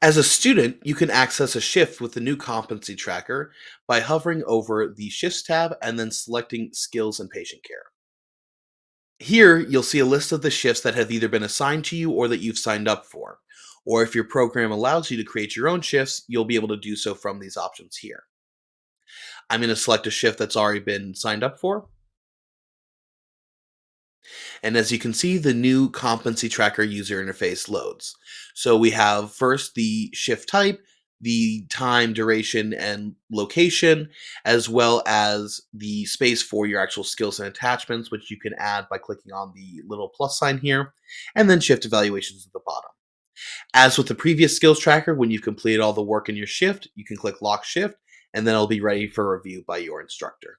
As a student, you can access a shift with the new competency tracker by hovering over the Shifts tab and then selecting Skills and Patient Care. Here, you'll see a list of the shifts that have either been assigned to you or that you've signed up for. Or if your program allows you to create your own shifts, you'll be able to do so from these options here. I'm going to select a shift that's already been signed up for. And as you can see, the new competency tracker user interface loads. So we have first the shift type, the time, duration, and location, as well as the space for your actual skills and attachments, which you can add by clicking on the little plus sign here, and then shift evaluations at the bottom. As with the previous skills tracker, when you've completed all the work in your shift, you can click lock shift, and then it'll be ready for review by your instructor.